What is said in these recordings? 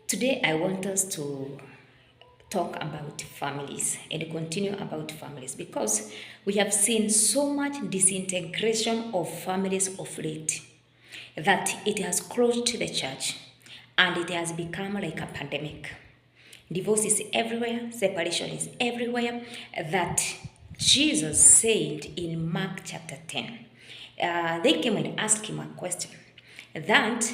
Today, I want us to talk about families and continue about families because we have seen so much disintegration of families of late that it has closed the church and it has become like a pandemic. Divorce is everywhere, separation is everywhere. That Jesus said in Mark chapter 10. They came and asked him a question that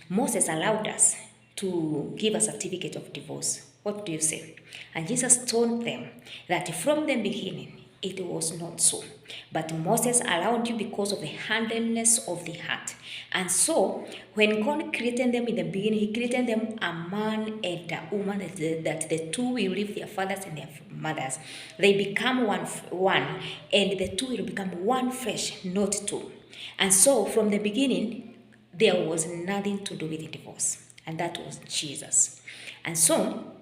Moses allowed us to give a certificate of divorce. What do you say? And Jesus told them that from the beginning it was not so. But Moses allowed you because of the hardness of the heart. And so, when God created them in the beginning, He created them a man and a woman, that the two will leave their fathers and their mothers. They become one, and the two will become one flesh, not two. And so, from the beginning, there was nothing to do with the divorce, and that was Jesus. And so,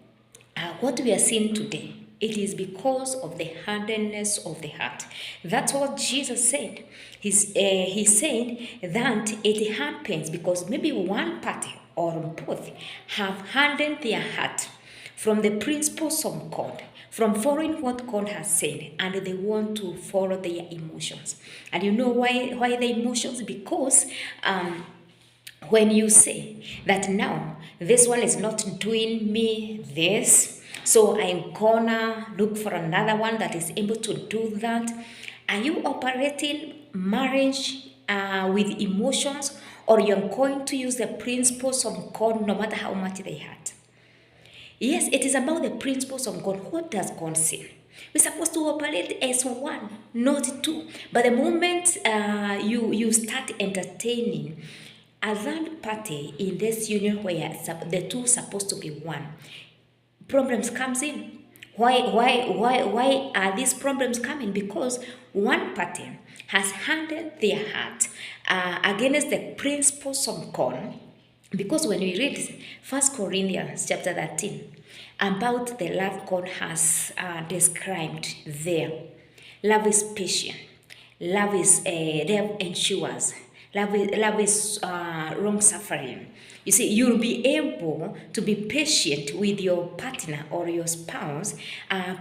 what we are seeing today, it is because of the hardness of the heart. That's what Jesus said. He said that it happens because maybe one party or both have hardened their heart from the principles of God, from following what God has said, and they want to follow their emotions. And you know why the emotions? Because when you say that now this one is not doing me this, so I'm gonna look for another one that is able to do that. Are you operating marriage with emotions, or you're going to use the principles of God no matter how much they hurt? Yes, it is about the principles of God. What does God say? We're supposed to operate as one, not two. But the moment you start entertaining a third party in this union where the two are supposed to be one, problems comes in. Why are these problems coming? Because one party has handed their heart against the principles of God. Because when we read 1 Corinthians chapter 13 about the love God has described there, love is patient, love ensures, love is long suffering. You see, you'll be able to be patient with your partner or your spouse,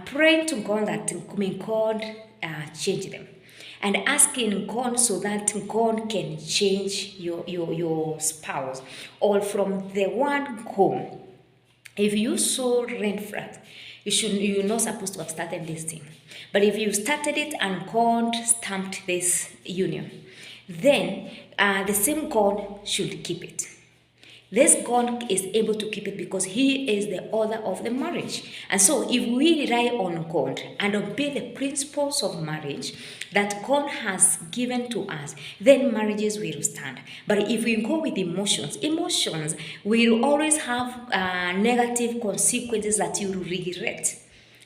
praying to God that may God change them, and asking God so that God can change your spouse, or from the one home. If you saw red flag, you're not supposed to have started this thing. But if you started it and God stamped this union, then the same God should keep it. This God is able to keep it because He is the author of the marriage. And so if we rely on God and obey the principles of marriage that God has given to us, then marriages will stand. But if we go with emotions will always have negative consequences that you will regret.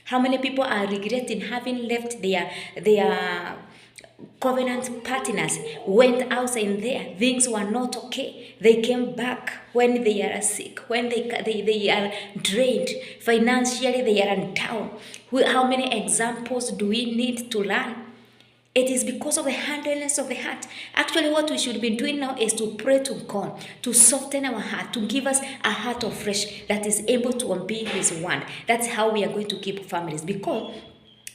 How many people are regretting having left their covenant partners, went outside there, things were not okay, they came back when they are sick, when they are drained financially, they are down. How many examples do we need to learn? It is because of the hardness of the heart. Actually, what we should be doing now is to pray to God, to soften our heart, to give us a heart of flesh that is able to obey His word. That's how we are going to keep families, because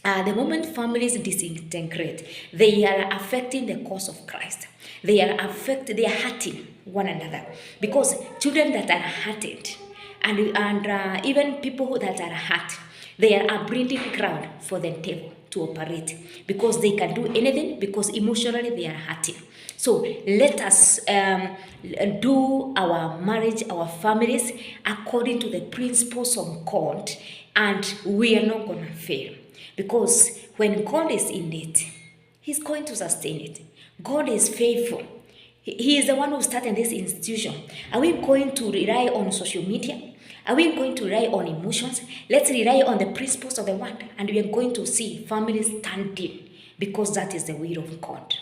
the moment families disintegrate, they are affecting the cause of Christ. They are hurting one another, because children that are hurted and even people that are hurt, they are a breeding ground for the devil to operate, because they can do anything, because emotionally they are hurting. So let us do our marriage, our families, according to the principles of God, and we are not going to fail. Because when God is in it, He's going to sustain it. God is faithful. He is the one who started this institution. Are we going to rely on social media? Are we going to rely on emotions? Let's rely on the principles of the word, and we are going to see families standing, because that is the will of God.